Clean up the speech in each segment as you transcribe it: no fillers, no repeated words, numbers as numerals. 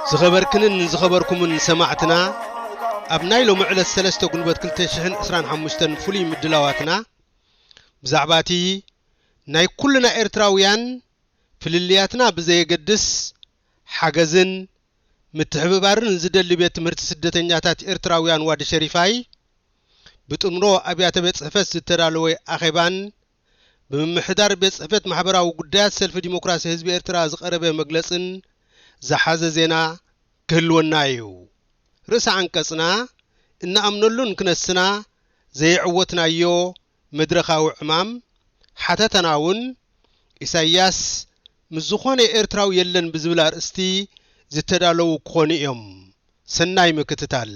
زخبركم سمعتنا أبناي لو معلى الثلاثة قلبت كل شحن إسران حمشتن فلي مدلواتنا بزعباتي ناي كلنا إرتراويان في اللياتنا بزي قدس حجزن متحببارن زدل بيت مرت سدتنياتات إرتراويان واد شريفاي بتمرو أبيات بيت صحفت الترالوي أخيبان بمحدار بيت صحفت محبراو قدات سلف ديمقراسي حزب إرترا زقربه مجلسن زحاز زينا كهلونا يو رأس عنكسنا إن أمنلون كنسنا زي عوتنا يو مدرخاو عمام حتى تناون إساياس مزخواني إرتراو يلن بزبلار استي زتدالو كونيوم سناي مكتتال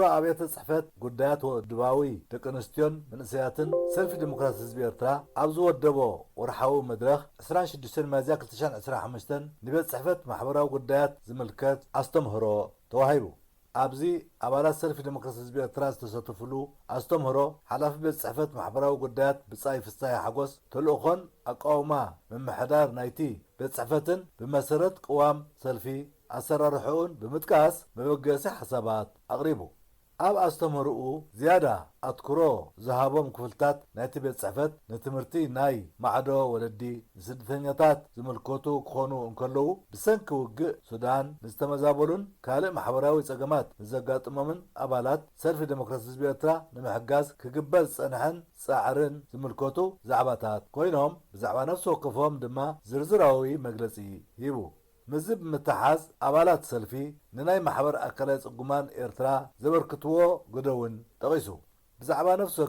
أمر أبيات الصحفات قدات ودباوي تكنستيون من سياتن سلف ديمقراطي حزب إرترا أبزو الدبو ورحاو مدرخ 26 مازاك لتشان 15 نبيت صحفات محبراو قدات زملكات أستمهرو توهيبو أبزي أبالات سلف ديمقراطي حزب إرترا تساتفلو أستمهرو حلاف بيت صحفات محبراو قدات بصاي فستاي حقوس تلوخن أقاوما من محدار نايتي بيت صحفاتن بمسارات قوام سلفي أسرارحون بمتكاس بوجاسي حسابات أقربوا أب أستمروا زيادة أذكروا ذهابهم كفلتات ناتي بيت صحفت نتمرتي ناي معدو ولدي سدثنياتات زملكوتو كونو انكلو بسنك وجه سودان نستمزابلون كالي محبراوي سقمات زقات أممن أبالات سلف ديمقراطي حزب إرترا نمحجاز كجبل سنحن ساعرن زملكوتو زعباتات كوينهم بزعبا نفسه وقفهم دما زرزراوي مجلسي يبو مزب متحاز أبالات سلفي نناي محبر أكلاس قمان إرترا زبركتوو قدون تغيسو بزعبا نفسه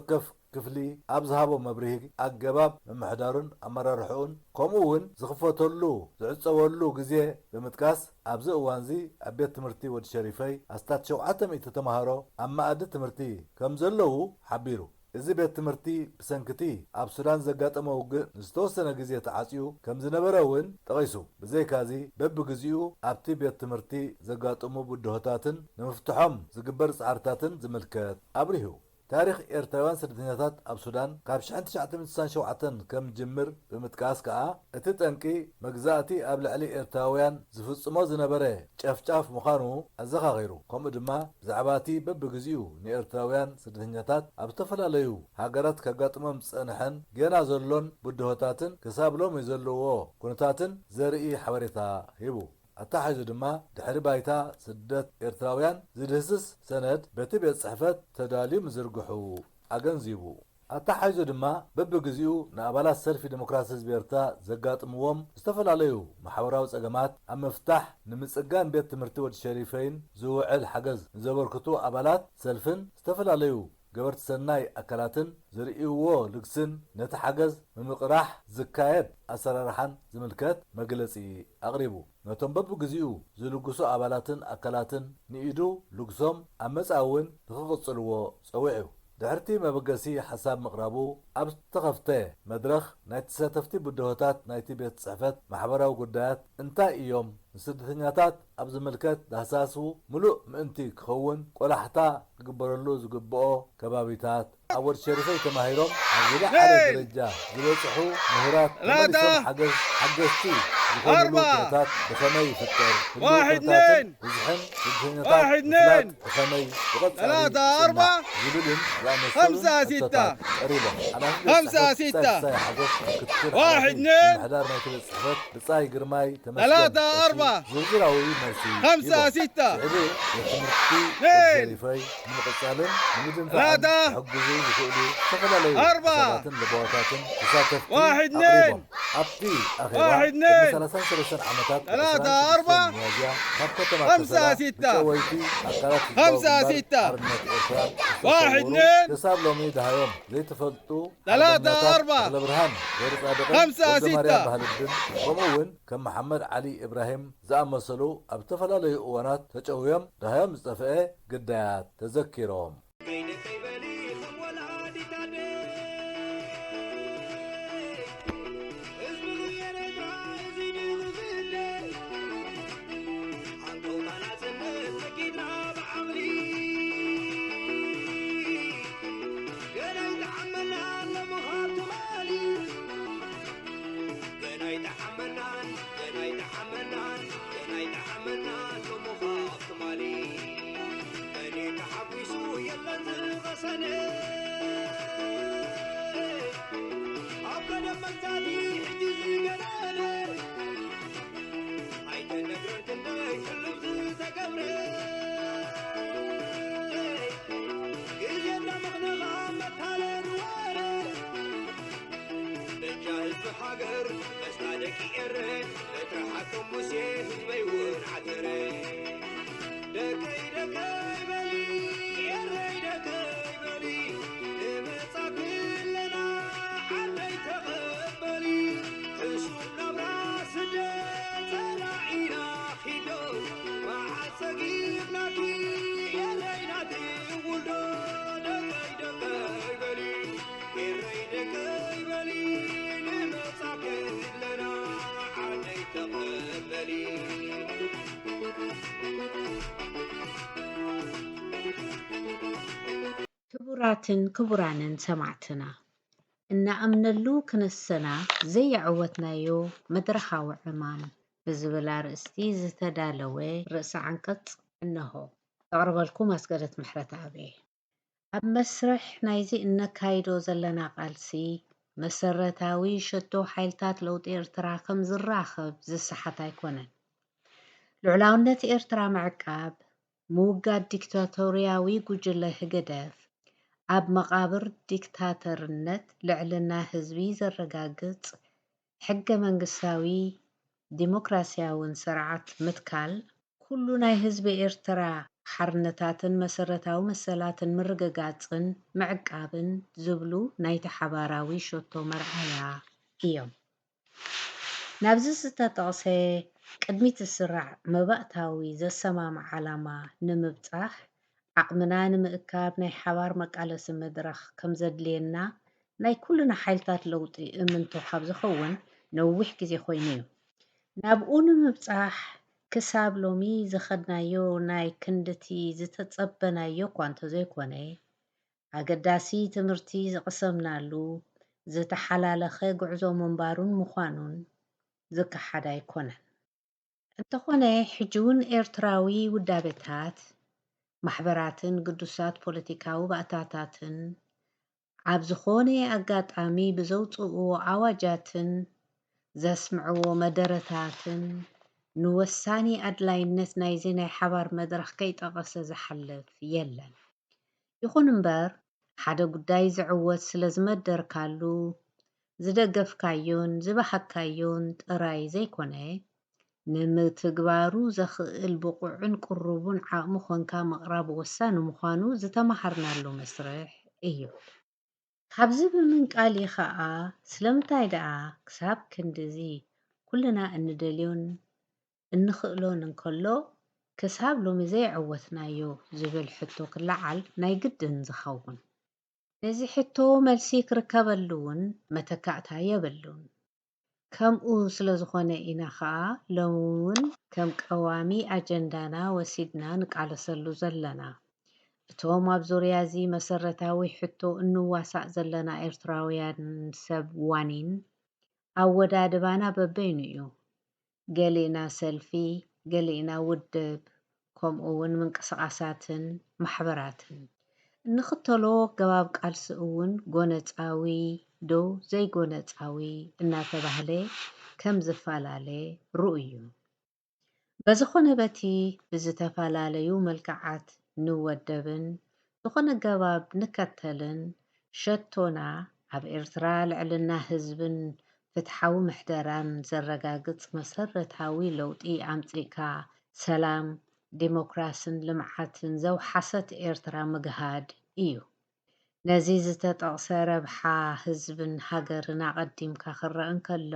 كفلي أبزهابو مبريك أقباب من محدارون أمرارحون قومون زخفتولو زعصولو قزيه بمتكاس أبزق وانزي أبيت تمرتي ود شريفي أستات شوعتم إتتمهارو أما أدت تمرتي كمزلو حبيرو إذا بيت تمرتي بسنكتي أب سودان زقات أموج نستوسنا جزية تعاسيو كم زنبراون تغيسو بزي كازي بب جزيو أبتي بيت تمرتي زقات أمو بدهتاتن نمفتحهم زقبر سعرتاتن زملكات أبريهو تاريخ إرتوان سرديناتات أب سودان قابش عن تشعت من سان شوعتن كم جمر بمتكاس كا اتتنكي مجزاتي قبل علي إرتوان زفص ما زنبره شاف مخانو أزخا غيرو قم دما زعباتي بب جزيو نإرتوان سرديناتات أب تفلا ليو هاجرات كجات ممسنحن جنا زلون بدهتاتن كسابلهم يزلوه كنتاتن زرقي حواريتا هيبو أتحيز دما دحر بايتا سدت إرتراويان زدهسس سند بتبيت صحفت تدالي مزرقحو أغنزيبو أتحيز دما ببقزيو نقبالات سلفي ديمقراطي حزب إرترا زقات موم استفل عليو محاوراو سقمات أما مفتاح نمسقان بيت تمرتي ود الشريفين زوعل حجز زبركتو أبالات سلفن استفل عليو قبرت سناي أكلاتن زرقيوو لقسن نتحجز من مقراح زكايد أسرارحان زملكات مجلسي أغربو نتم بب جزيو زلقسو أبالاتن أكلاتن نيدو لقسم أمس أون تخفصلو سويعو دحرتي ما بقاسي حساب مقرابو أبس تخفته مدرخ نايت ساتفتي بدهوتات نايتي بيت صحفت محبراو قدات انتا ايوم نسدثنياتات أبز ملكات دهساسو ملوء مانتي كخون ولا حتى قبرلو زقبقو كبابيتات أول شريفي تماهيرهم عزيلا على درجة زلوصحو مهرات تمارسهم حقستي 4 بخمي فكر 1 2 1 2 بخمي 3 4 5 6 5 6 1 2 بصاي قرماي 3 4 زرزراوي مرسي 5 6 2 3 4 1 2 أبتي 1 2 3 4 5 6 5 6 1 2 تساب لومي دهايوم زي تفلتو 3 4 برهان 5 6 ومون كم محمد علي إبراهيم زأمسلو أبتفلا لي أوانات تجويم دهايوم مستفئة قدات تذكرهم حجر بس عليك يقرن اطرحكم مسيح بيور عتري دكاي دكاي بلي يري دكاي بلي لمصاب لنا علي تقبلي حسوبنا براس تلاعينا خيدو مع سقيبنا كي يري نادي ولدو دكاي دكاي بلي يري دكاي بلي كبراتن كبرانن سمعتنا إن أمنلو كنسنا زي عوتنايو مدرخاو عمان بزبلا رأستي زتدالوي رأس عنكت إنه أقرب لكم أسقرت محرة أبي أب مسرح نايزي إن كايدو زلنا قالسي مسرتاوي شتو حيلتات لو إرترا كم زراخب زي الصحة يكونن لعلاونة إرترا معقاب موقع ديكتاتورياوي قجله قدف أب مقابر ديكتاتورنت لعلنا هزبي زرقاقت حق منقساوي ديمقراسياون سرعات متكال كلنا هزب إرترا حرنتاتن مسرتاو مسلاتن مرقاقاتن معقابن زبلو نايت حباراوي شوتو مرعايا إيوم نابزس تتغسي قدميت السرع مبأتاوي زسمام علامة نمبتاح عقمنا نمأكاب ناي حوار مقالس مدرخ كم زدلينا ناي كلنا حيلتات لوطي امنتو حاب زخون نوح كزي خوينيو نابقو نمبتاح كساب لومي زخدنايو ناي كندتي زتتصبنايو كوانتو زي كوني أقداسي تمرتي زقسمنالو زتحلالخي قعزو منبارون مخانون زك حدا يكونن انتخوني حجون إرتراوي ودابتات محبراتن قدوسات بوليتيكاو بأتاتاتن عبزخوني أقاطعمي بزوطو عواجاتن زسمعو مدرتاتن نوساني أدلاينت نايزيني حبار مدرخ كي تغسى زحلف يلن يخون مبار حدا قداي زعوت سلزمدر كالو زدقفكايون زبحكايون تراي زي كوني نمتقبارو زخل بقوعن قربون عاقمو خونكا مقراب وسانو مخانو زتمحرنالو مسرح ايو خابزي بمن قالي خاا سلمتاي دعا كساب كندزي كلنا اندليون انخقلون انكلو كساب لو مزي عوتنايو زبل حتو كلعال ناي قدن زخون نزي حتو ملسيك ركبلون متكعتا يبلون ከምኡ ስለ ዝኾነ ኢና ኸዓ ሎሚ እውን ከም ቀዋሚ ኣጀንዳና ወሲድና ንቃለሰሉ ዘለና እቶም ኣብ ዙርያ እዚ መሰረታዊ ሕቶ እንዋሳእ ዘለና ኤርትራውያን ሰብ ዋኒን ኣወዳድባና በበይኑ እዩ ገሊና ሰልፊ ገሊና ውድብ ከምኡ እውን ምንቅስቃሳትን ማሕበራትን እንኽተሎ ገባብ ቃልሲ እውን ጎነፃዊ ዶ ዘይጎነፃዊ እናተባህለ ከም ዝፈላለ ርኡዩ በዝኾነ በቲ ብዝተፈላለዩ መልክዓት ንወደብን ዝኾነ ገባብ ንከተልን ሸቶና ኣብ ኤርትራ ልዕልና ህዝብን ፍትሓዊ ምሕደራን ዘረጋግፅ መሰረታዊ ለውጢ ኣምፂካ ሰላም ዲሞክራስን ልምዓትን ዘውሓሰት ኤርትራ ምግሃድ እዩ ነዚ ዝተጠቕሰ ረብሓ ህዝብን ሃገርን ኣቐዲምካ ክረአ እንከሎ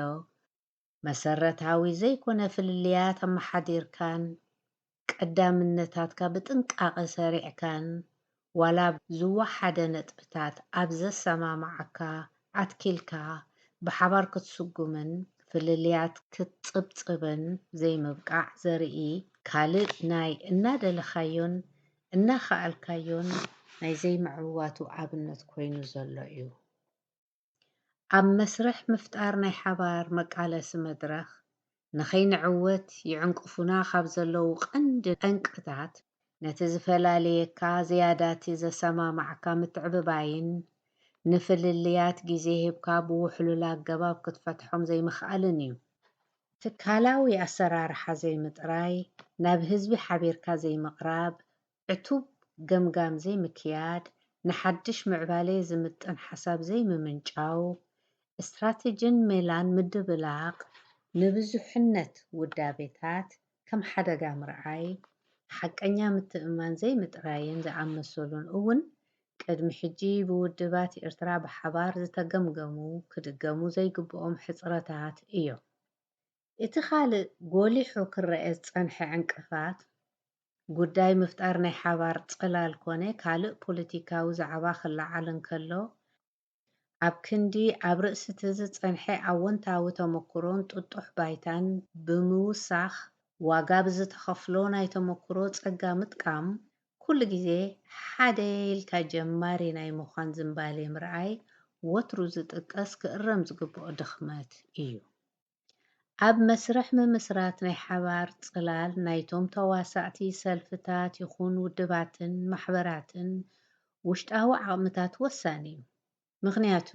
መሰረታዊ ዘይኮነ ፍልልያት ኣመሓዲርካን ቀዳምነታትካ ብጥንቃቐ ሰሪዕካን ዋላ ዝወሓደ ነጥብታት ኣብ ዘሰማማዓካ ኣትኪልካ ብሓባር ክትስጉምን ፍልልያት ክትፅብፅብን ዘይምብቃዕ ዘርኢ ካልእ ናይ እናደለኻዮን እናኸኣልካዮን ናይ ዘይምዕዋቱ ኣብነት ኮይኑ ዘሎ እዩ ኣብ መስርሕ ምፍጣር ናይ ሓባር መቃለሲ መድረኽ ንኸይንዕወት ይዕንቅፉና ካብ ዘለው ቀንዲ ጠንቅታት ነትዝፈላለየካ ዝያዳቲ ዘሰማማዕካ ምትዕብባይን ንፍልልያት ግዜ ሂብካ ብውሕሉል ኣገባብ ክትፈትሖም ዘይምኽኣልን እዩ። ትካላዊ ኣሰራርሓ ዘይምጥራይ ናብ ህዝቢ ሓቢርካ ዘይምቕራብ ዕቱብ ገምጋም ዘይምክያድ ንሓድሽ ምዕባለ ዝምጥን ሓሳብ ዘይምምንጫው እስትራቴጅን ሜላን ምድብላቕ ንብዙሕነት ውዳቤታት ከም ሓደጋ ምርኣይ ሓቀኛ ምትእማን ዘይምጥራይን ዝኣመሰሉን እውን ቅድሚ ሕጂ ብውድባት ኤርትራ ብሓባር ዝተገምገሙ ክድገሙ ዘይግብኦም ሕፅረታት እዮም። እቲ ካልእ ጎሊሑ ክረአ ዝፀንሐ ዕንቅፋት ጉዳይ ምፍጣር ናይ ሓባር ፅላል ኮነ ካልእ ፖለቲካዊ ዛዕባ ክለዓል እንከሎ ኣብ ክንዲ ኣብ ርእሲ እቲ ዝፀንሐ ኣወንታዊ ተመክሮን ጥጡሕ ባይታን ብምውሳኽ ዋጋ ብዝተኸፍሎ ናይ ተመክሮ ፀጋ ምጥቃም ኩሉ ግዜ ሓደ ኢልካ ጀማሪ ናይ ምዃን ዝምባሌ ምርኣይ ወትሩ ዝጥቀስ ክእረም ዝግብኦ ድኽመት እዩ። ኣብ መስርሕ ምምስራት ናይ ሓባር ፅላል ናይቶም ተዋሳእቲ ሰልፍታት ይኹን ውድባትን ማሕበራትን ውሽጣዊ ዓቕምታት ወሳኒ እዩ። ምክንያቱ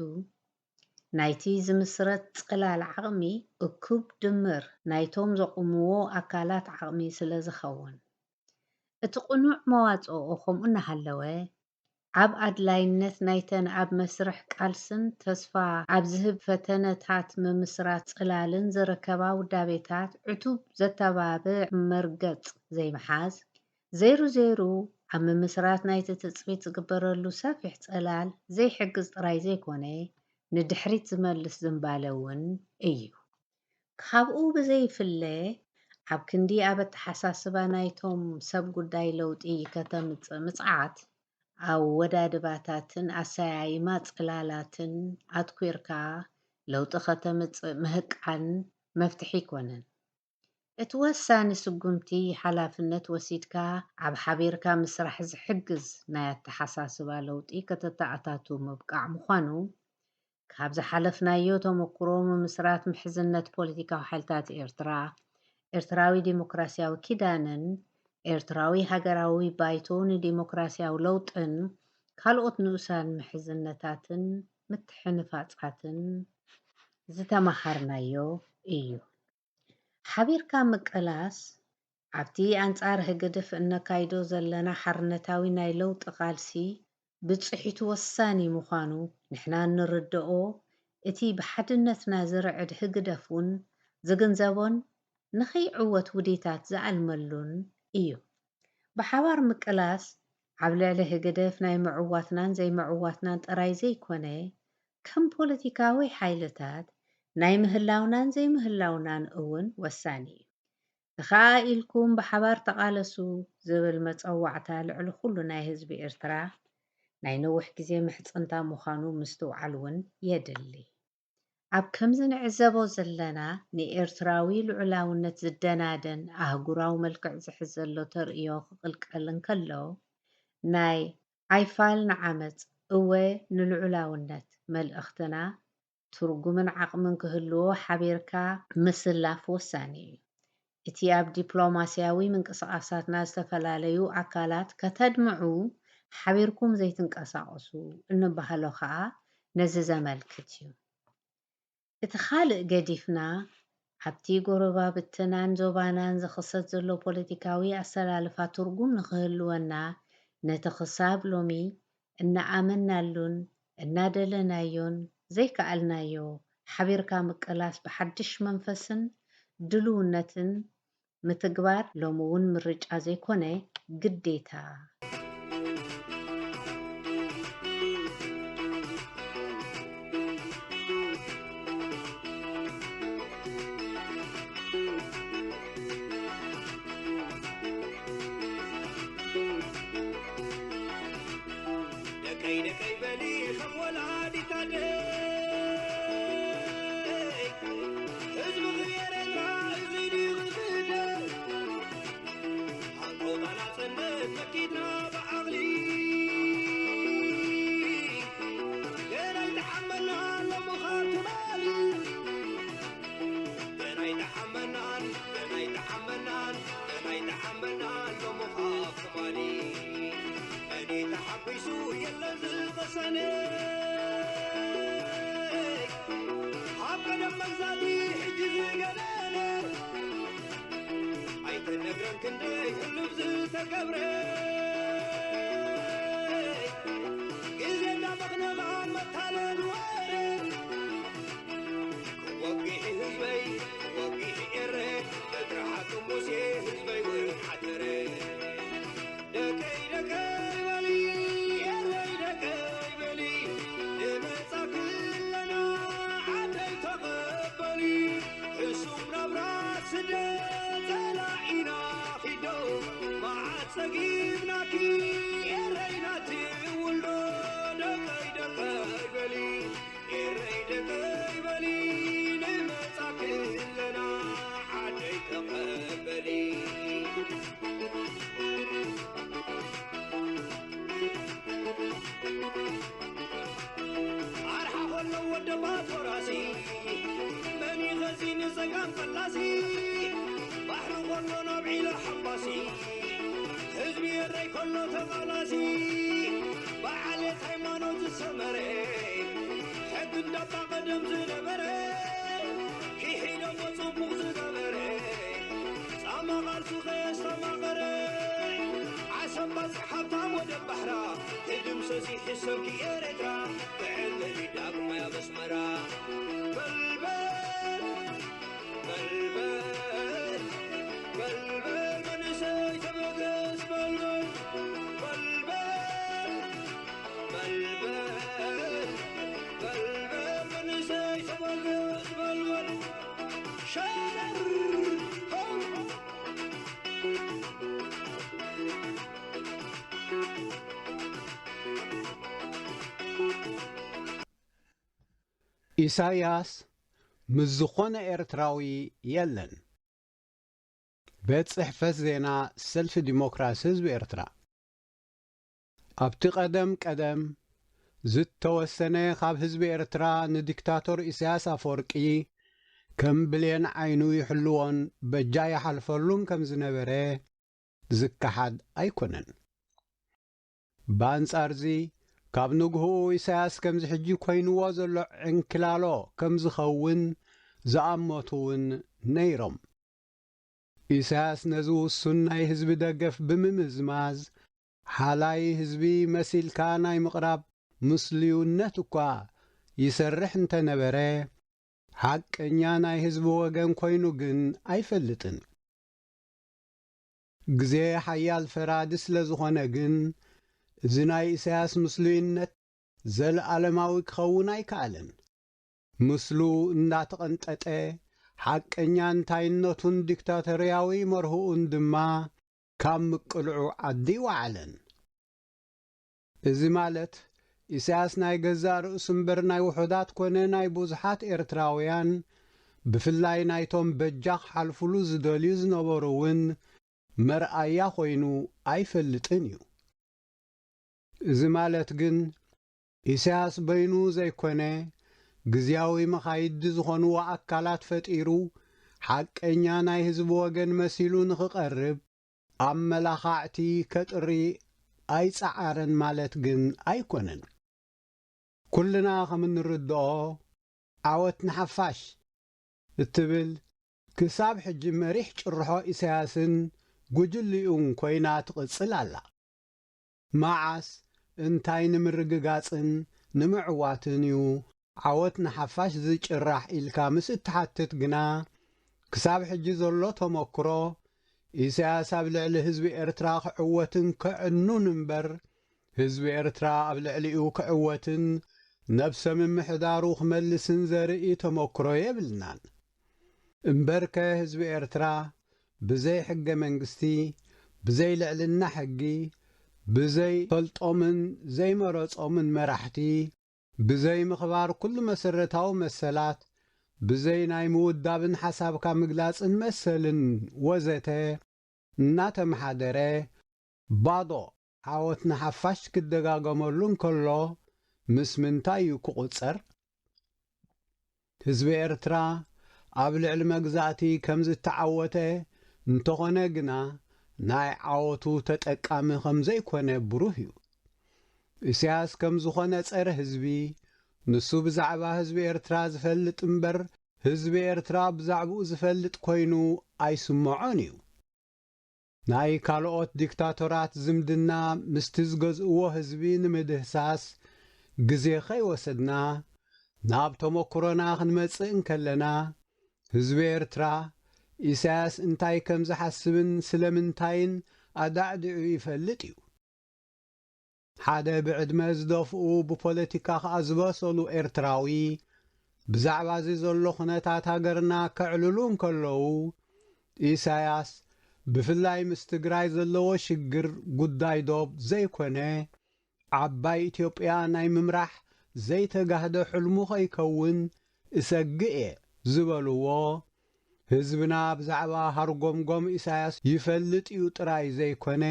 ናይቲ ዝምስረት ፅላል ዓቕሚ እኩብ ድምር ናይቶም ዘቑምዎ ኣካላት ዓቕሚ ስለ ዝኸውን እቲ ቕኑዕ መዋፅኦ ከምኡ እናሃለወ ኣብ ኣድላይነት ናይተን ኣብ መስርሕ ቃልስን ተስፋ ኣብ ዝህብ ፈተነታት ምምስራት ፅላልን ዝረከባ ውዳቤታት ዕቱብ ዘተባብዕ መርገፅ ዘይምሓዝ ዘይሩ ዘይሩ ኣብ ምምስራት ናይቲ ትፅቢት ዝግበረሉ ሰፊሕ ፅላል ዘይሕግዝ ጥራይ ዘይኮነ ንድሕሪት ዝመልስ ዝምባለ እውን እዩ። ካብኡ ብዘይፍለ ኣብ ክንዲ ኣብ ኣተሓሳስባ ናይቶም ሰብ ጉዳይ ለውጢ ከተምፅእ ምፅዓት ኣብ ወዳድባታትን ኣሰያይማ ፅላላትን ኣትኲርካ ለውጢ ከተምፅእ ምህቃን መፍትሒ ይኮነን። እቲ ወሳኒ ስጉምቲ ሓላፍነት ወሲድካ ኣብ ሓቢርካ ምስራሕ ዝሕግዝ ናይ ኣተሓሳስባ ለውጢ ከተተኣታቱ ምብቃዕ ምዃኑ ካብ ዝሓለፍናዮ ተመክሮ ምምስራት ምሕዝነት ፖለቲካዊ ሓይልታት ኤርትራ ኤርትራዊ ዲሞክራስያዊ ኪዳንን ኤርትራዊ ሃገራዊ ባይቶ ንዲሞክራስያዊ ለውጥን ካልኦት ንኡሳን ምሕዝነታትን ምትሕንፋፃትን ዝተማሃርናዮ እዩ። ሓቢርካ ምቅላስ ኣብቲ ኣንጻር ህግድፍ እነካይዶ ዘለና ሓርነታዊ ናይ ለውጢ ቃልሲ ብፅሒቱ ወሳኒ ምዃኑ ንሕና እንርድኦ እቲ ብሓድነትና ዝርዕድ ህግደፍ እውን ዝግንዘቦን ንኸይዕወት ውዴታት ዝኣልመሉን እዩ። ብሓባር ምቅላስ ኣብ ልዕሊ ህግደፍ ናይ ምዕዋትናን ዘይምዕዋትናን ጥራይ ዘይኮነ ከም ፖለቲካዊ ሓይልታት ናይ ምህላውናን ዘይምህላውናን እውን ወሳኒ እዩ። እኸዓ ኢልኩም ብሓባር ተቓለሱ ዝብል መፀዋዕታ ልዕሊ ኩሉ ናይ ህዝቢ ኤርትራ ናይ ነዊሕ ግዜ ምሕፅንታ ምዃኑ ምስትውዓል እውን የድሊ። ኣብ ከምዚ ንዕዘቦ ዘለና ንኤርትራዊ ልዑላውነት ዝደናደን ኣህጉራዊ መልክዕ ዝሕዝ ዘሎ ተርእዮ ክቕልቀል እንከሎ ናይ ኣይፋልን ዓመፅ እወ ንልዑላውነት መልእኽትና ትርጉምን ዓቕምን ክህልዎ ሓቢርካ ምስላፍ ወሳኒ እዩ። እቲ ኣብ ዲፕሎማስያዊ ምንቅስቓሳትና ዝተፈላለዩ ኣካላት ከተድምዑ ሓቢርኩም ዘይትንቀሳቐሱ እንባሃሎ ከዓ ነዚ ዘመልክት እዩ። እቲ ካልእ ገዲፍና ኣብቲ ጎረባብትናን ዞባናን ዝኽሰት ዘሎ ፖለቲካዊ ኣሰላልፋ ትርጉም ንክህልወና ነቲ ክሳብ ሎሚ እናኣመናሉን እናደለናዮን ዘይከኣልናዮ ሓቢርካ ምቅላስ ብሓድሽ መንፈስን ድልውነትን ምትግባር ሎሚ እውን ምርጫ ዘይኮነ ግዴታ ደቀይ በሊ ከም ወላዲታ ህዝቢ ክቤረና እዚ ድዩ ክስደ ኣንቆጣና ፅንት መኪድና عيني تحبسوا يلا زغسني حبك لما زادي حجز قلالي عيت النقرن كندي اللبز تكبري قزي دمقنا مع مطالن واري وقيح هزبي وقيح إري اترحكم موسي هزبي وحتري دكي دكي بلي إري دكي بلي لمساك لنا عدي تقبلي حسوم نبرات سدت تلاعينا خدو مع تسقيبناكي إرينا تولو دكي دكي بلي إري دكي بلي لمساك لنا عدي تقبلي أرحى خلو ودبات وراسي مني غزين زقان فلاسي بحر خلو نبعي لحباسي حزبي الري كله تقلاسي بعلي حيمانوت السمري حق الدبا قدم زنبري كي حين وصبوك زنبري ساما غارسو خيس ساما غري عسب بس حبتا ود البحرة تدم سسي حسب كي إريترا بعلم الجداب ما يبسمرا بلبل بلبل بلبل من سي تبقس بلبل بلبل بلبل بلبل من سي تبقس بلبل شرر ኢሳያስ ምዝኾነ ኤርትራዊ የለን ቤት ጽሕፈት ዜና ሰልፊ ዲሞክራሲ ህዝቢ ኤርትራ ኣብቲ ቀደም ዝተወሰነ ካብ ህዝቢ ኤርትራ ንዲክታቶር ኢሳያስ ኣፈወርቂ ከም ብሌን ዓይኑ ይሕልዎን በጃ ይሓልፈሉን ከም ዝነበረ ዝከሓድ ኣይኮነን በኣንጻርዚ ካብ ንግሁ ኢሳያስ ከም ዝሕጂ ኮይንዎ ዘሎ ዕንክላሎ ከም ዝኸውን ዝኣመቱውን ነይሮም ኢሳያስ ነዚ ውሱን ናይ ህዝቢ ደገፍ ብምምዝማዝ ሓላይ ህዝቢ መሲልካ ናይ ምቕራብ ምስልዩነት እኳ ይሰርሕ እንተነበረ ሓቀኛ ናይ ህዝቢ ወገን ኮይኑ ግን ኣይፈልጥን ግዜ ሓያል ፈራዲ ስለ ዝኾነ ግን እዚ ናይ ኢሳያስ ምስልዩነት ዘለዓለማዊ ክኸውን ኣይከኣለን ምስሉ እንዳተቐንጠጠ ሓቀኛ እንታይነቱን ዲክታቶርያዊ መርህኡን ድማ ካብ ምቅልዑ ዓዲ ይወዓለን እዚ ማለት ኢሳያስ ናይ ገዛ ርእሱ እምበር ናይ ውሑዳት ኮነ ናይ ብዙሓት ኤርትራውያን ብፍላይ ናይቶም በጃኽ ሓልፍሉ ዝደልዩ ዝነበሩ እውን መርኣያ ኮይኑ ኣይፈልጥን እዩ እዚ ማለት ግን ኢሳያስ በይኑ ዘይኮነ ግዝያዊ መኻይዲ ዝኾንዎ ኣካላት ፈጢሩ ሓቀኛ ናይ ህዝቢ ወገን መሲሉ ንኽቐርብ ኣመላኻዕቲ ከጥሪ ኣይፀዓረን ማለት ግን ኣይኮነን ኩልና ከም እንርድኦ ዓወት ንሓፋሽ እትብል ክሳብ ሕጂ መሪሕ ጭርሖ ኢሳያስን ጉጅልኡን ኮይና ትቕጽል ኣላ መዓስ እንታይ ንምርግጋጽን ንምዕዋትን እዩ ዓወት ንሓፋሽ ዝጭራሕ ኢልካ ምስ እትሓትት ግና ክሳብ ሕጂ ዘሎ ተመክሮ ኢሳያስ ኣብ ልዕሊ ህዝቢ ኤርትራ ክዕወትን ክዕኑን እምበር ህዝቢ ኤርትራ ኣብ ልዕሊኡ ክዕወትን ነብሰ ምምሕዳሩ ክመልስን ዘርኢ ተመክሮ የብልናን እምበርከ ህዝቢ ኤርትራ ብዘይ ሕገ መንግስቲ ብዘይ ልዕልና ሕጊ ብዘይ ፈልጦምን ዘይመረጾምን መራሕቲ ብዘይ ምኽባር ኩሉ መሰረታዊ መሰላት ብዘይ ናይ ምውዳብን ሓሳብካ ምግላጽን መሰልን ወዘተ እናተመሓደረ ባዶ ዓወት ንሓፋሽ ክደጋገመሉ እንከሎ ምስ ምንታይ እዩ ክቝጸር ህዝቢ ኤርትራ ኣብ ልዕሊ መግዛእቲ ከም ዝተዓወተ እንተኾነ ግና ናይ ዓወቱ ተጠቃሚ ከም ዘይኮነ ብሩህ እዩ ኢሳያስ ከም ዝኾነ ጸረ ህዝቢ ንሱ ብዛዕባ ህዝቢ ኤርትራ ዝፈልጥ እምበር ህዝቢ ኤርትራ ብዛዕባኡ ዝፈልጥ ኮይኑ ኣይስምዖን እዩ። ናይ ካልኦት ዲክታቶራት ዝምድና ምስቲ ዝገዝእዎ ህዝቢ ንምድህሳስ ግዜ ኸይወሰድና ናብ ተመክሮና ክንመጽእ እንከለና ህዝቢ ኤርትራ ኢሳያስ እንታይ ከም ዝሓስብን ስለምንታይን ኣዳዕድዑ ይፈልጥ እዩ። ሓደ ብዕድመ ዝደፍኡ ብፖለቲካ ኸኣ ዝበሰሉ ኤርትራዊ ብዛዕባ እዚ ዘሎ ኩነታት ሃገርና ከዕልሉ እንከለዉ ኢሳያስ ብፍላይ ምስ ትግራይ ዘለዎ ሽግር ጉዳይ ዶብ ዘይኮነ ዓባይ ኢትዮጵያ ናይ ምምራሕ ዘይተጋህደ ሕልሙ ኸይከውን እሰግእ እየ ዝበልዎ ህዝብና ብዛዕባ ሃርጎምጎም ኢሳያስ ይፈልጥ እዩ ጥራይ ዘይኮነ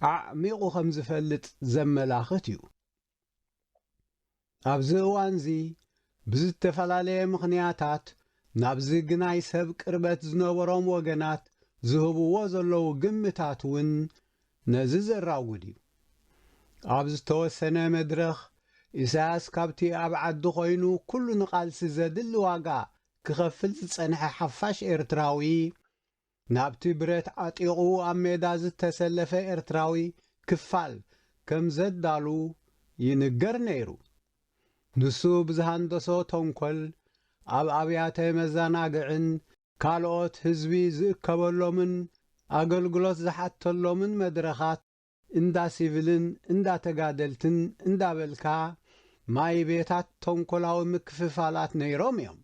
ዓሚቑ ከም ዝፈልጥ ዘመላኽት እዩ። ኣብዚ እዋን እዚ ብዝተፈላለየ ምኽንያታት ናብዚ ግናይ ሰብ ቅርበት ዝነበሮም ወገናት ዝህብዎ ዘለዉ ግምታት እውን ነዚ ዘራውድ እዩ። ኣብ ዝተወሰነ መድረኽ ኢሳያስ ካብቲ ኣብ ዓዲ ኾይኑ ኩሉ ንቓልሲ ዘድሊ ዋጋ ክኸፍል ዝጸንሐ ሓፋሽ ኤርትራዊ ናብቲ ብረት ዓጢቑ ኣብ ሜዳ ዝተሰለፈ ኤርትራዊ ክፋል ከም ዘዳሉ ይንገር ነይሩ። ንሱ ብዝሃንደሶ ተንኰል ኣብ ኣብያተ መዘናግዕን ካልኦት ህዝቢ ዝእከበሎምን ኣገልግሎት ዝሓተሎምን መድረኻት እንዳ ሲቪልን እንዳ ተጋደልትን እንዳበልካ ማይ ቤታት ተንኰላዊ ምክፍፋላት ነይሮም እዮም።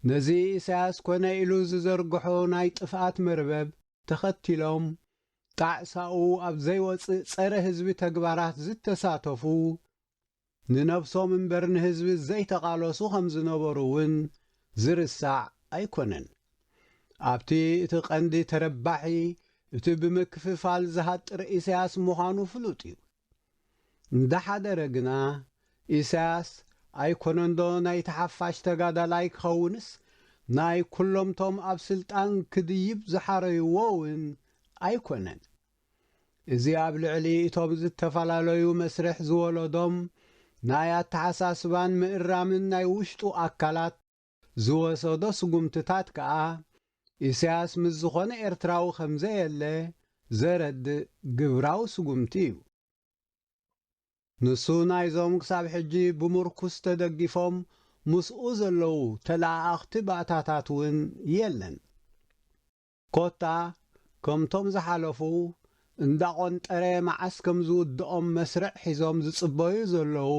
ነዚ ኢሳያስ ኮነ ኢሉ ዝዘርግሖ ናይ ጥፍኣት መርበብ ተኸቲሎም ጣዕሳኡ ኣብ ዘይወፅእ ጸረ ህዝቢ ተግባራት ዝተሳተፉ ንነፍሶም እምበር ንህዝቢ ዘይተቓለሱ ከም ዝነበሩ እውን ዝርሳዕ ኣይኮነን። ኣብቲ እቲ ቐንዲ ተረባሒ እቲ ብምክፍፋል ዝሃጥር ኢሳያስ ምዃኑ ፍሉጥ እዩ። እንዳሓደረ ግና ኢሳያስ ኣይኮነንዶ ናይ ተሓፋሽ ተጋዳላይ ክኸውንስ ናይ ኩሎምቶም ኣብ ስልጣን ክድይብ ዝሓረይዎ እውን ኣይኮነን። እዚ ኣብ ልዕሊ እቶም ዝተፈላለዩ መስርሕ ዝወለዶም ናይ ኣተሓሳስባን ምእራምን ናይ ውሽጡ ኣካላት ዝወሰዶ ስጉምትታት ከኣ ኢሳያስ ምስ ዝኾነ ኤርትራዊ ከም ዘየለ ዘረድእ ግብራዊ ስጉምቲ እዩ። ንሱ ናይዞም ክሳብ ሕጂ ብምርኩስ ተደጊፎም ምስኡ ዘለዉ ተላኣኽቲ ባእታታት እውን የለን። ኮታ ከምቶም ዝሓለፉ እንዳቖንጠረ መዓስ ከም ዝውድኦም መስርዕ ሒዞም ዝጽበዩ ዘለዉ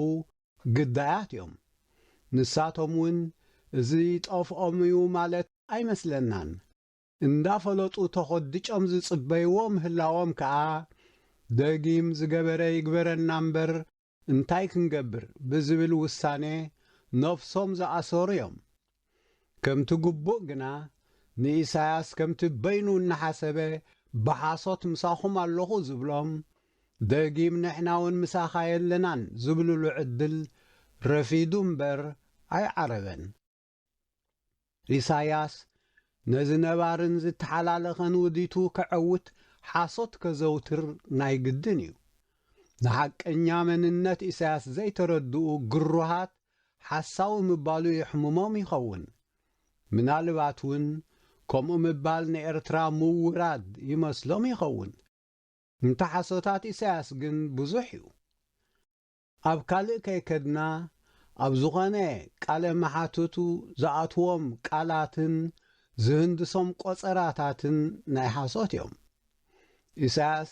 ግዳያት እዮም። ንሳቶም እውን እዚ ጠፍኦም እዩ ማለት ኣይመስለናን። እንዳፈለጡ ተኸድጮም ዝጽበይዎ ምህላዎም ከኣ ደጊም ዝገበረ ይግበረና እምበር እንታይ ክንገብር ብዝብል ውሳኔ ነፍሶም ዝኣሰሩ እዮም። ከምቲ ግቡእ ግና ንኢሳያስ ከምቲ በይኑ እናሓሰበ ብሓሶት ምሳኹም ኣለኹ ዝብሎም ደጊም ንሕና እውን ምሳኻ የለናን ዝብልሉ ዕድል ረፊዱ እምበር ኣይዓረበን። ኢሳያስ ነዚ ነባርን ዝተሓላለኸን ውዲቱ ከዐውት ሓሶት ከዘውትር ናይ ግድን እዩ። ንሓቀኛ መንነት ኢሳያስ ዘይተረድኡ ግሩሃት ሓሳዊ ምባሉ ይሕምሞም ይኸውን። ምናልባት እውን ከምኡ ምባል ንኤርትራ ምውራድ ይመስሎም ይኸውን። እንተ ሓሶታት ኢሳያስ ግን ብዙሕ እዩ። ኣብ ካልእ ከይከድና ኣብ ዝኾነ ቃለ መሓትቱ ዝኣትዎም ቃላትን ዝህንድሶም ቆጸራታትን ናይ ሓሶት እዮም። ኢሳያስ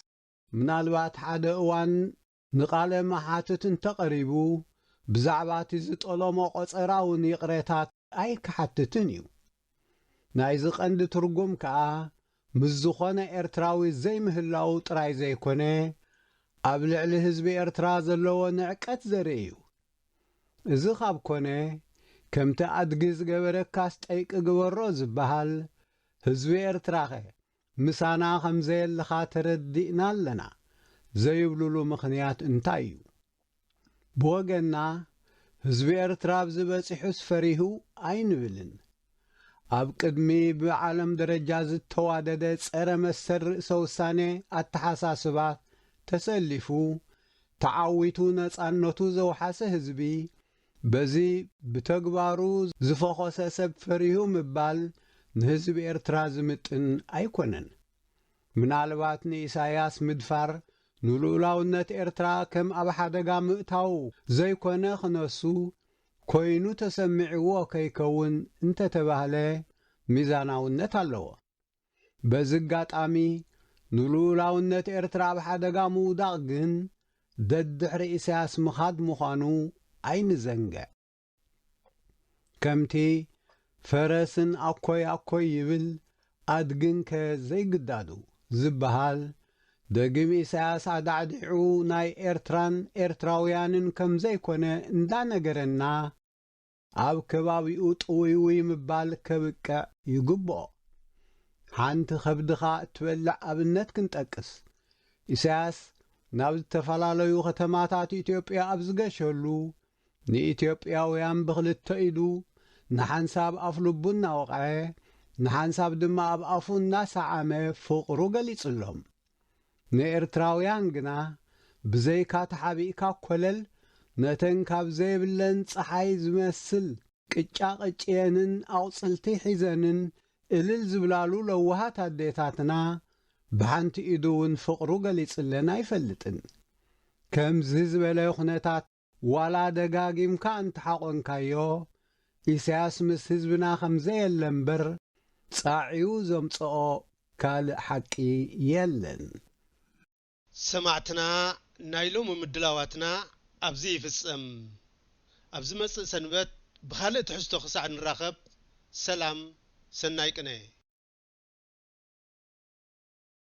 ምናልባት ሓደ እዋን ንቃለ መሓትት እንተቐሪቡ ብዛዕባ እቲ ዝጠለሞ ቆጸራውን ይቕሬታት ኣይክሓትትን እዩ። ናይዚ ቀንዲ ትርጉም ከኣ ምስ ዝኾነ ኤርትራዊ ዘይምህላው ጥራይ ዘይኮነ ኣብ ልዕሊ ህዝቢ ኤርትራ ዘለዎ ንዕቀት ዘርኢ እዩ። እዚ ኻብ ኮነ ከምቲ ኣድጊ ዝገበረካስ ጠይቂ ግበሮ ዝበሃል ህዝቢ ኤርትራኸ ምሳና ከም ዘየለኻ ተረዲእና ኣለና ዘይብሉሉ ምኽንያት እንታይ እዩ? ብወገና ህዝቢ ኤርትራ ብዝበፂሑስ ፈሪሁ ኣይንብልን። ኣብ ቅድሚ ብዓለም ደረጃ ዝተዋደደ ጸረ መሰል ርእሰ ውሳኔ ኣተሓሳስባ ተሰሊፉ ተዓዊቱ ነፃነቱ ዘውሓሰ ህዝቢ በዚ ብተግባሩ ዝፈኾሰ ሰብ ፈሪሁ ምባል ንህዝቢ ኤርትራ ዝምጥን ኣይኮነን። ምናልባት ንኢሳያስ ምድፋር ንልኡላውነት ኤርትራ ከም ኣብ ሓደጋ ምእታው ዘይኮነ ክነሱ ኮይኑ ተሰሚዕዎ ከይከውን እንተተባህለ ሚዛናውነት ኣለዎ። በዚ ኣጋጣሚ ንልኡላውነት ኤርትራ ኣብ ሓደጋ ምውዳቕ ግን ደድሕሪ ኢሳያስ ምኻድ ምዃኑ ኣይንዘንግዕ። ከምቲ ፈረስን ኣኮይ ኣኮይ ይብል ኣድግን ከ ዘይግዳዱ ዝበሃል ደጊም ኢሳያስ ኣዳዕዲዑ ናይ ኤርትራን ኤርትራውያንን ከም ዘይኮነ እንዳነገረና ኣብ ከባቢኡ ጥውይውይ ምባል ከብቅዕ ይግብኦ። ሓንቲ ከብድኻ እትበልዕ ኣብነት ክንጠቅስ። ኢሳያስ ናብ ዝተፈላለዩ ከተማታት ኢትዮጵያ ኣብ ዝገሸሉ ንኢትዮጵያውያን ብኽልተ ኢዱ ንሓንሳብ ኣፍ ልቡ እናወቕዐ ንሓንሳብ ድማ ኣብ ኣፉ እናሰዓመ ፍቕሩ ገሊጹሎም። ንኤርትራውያን ግና ብዘይካ ተሓቢእካ ኰለል ነተን ካብ ዘይብለን ፀሓይ ዝመስል ቅጫ ቐጭየንን ኣቝፅልቲ ሒዘንን እልል ዝብላሉ ለውሃት ኣዴታትና ብሓንቲ ኢዱ እውን ፍቕሩ ገሊጽለን ኣይፈልጥን። ከምዚ ዝበለ ኹነታት ዋላ ደጋጊምካ እንተሓቖንካዮ ኢሳያስ ምስ ህዝብና ከም ዘየለ እምበር ጻዒዩ ዘምጽኦ ካልእ ሓቂ የለን። ሰማዕትና ናይ ሎሚ ምድላዋትና ኣብዚ ይፍጸም። ኣብዚ መጽእ ሰንበት ብኻልእ ትሕዝቶ ክሳዕ ንራኸብ ሰላም ሰናይ ቅነ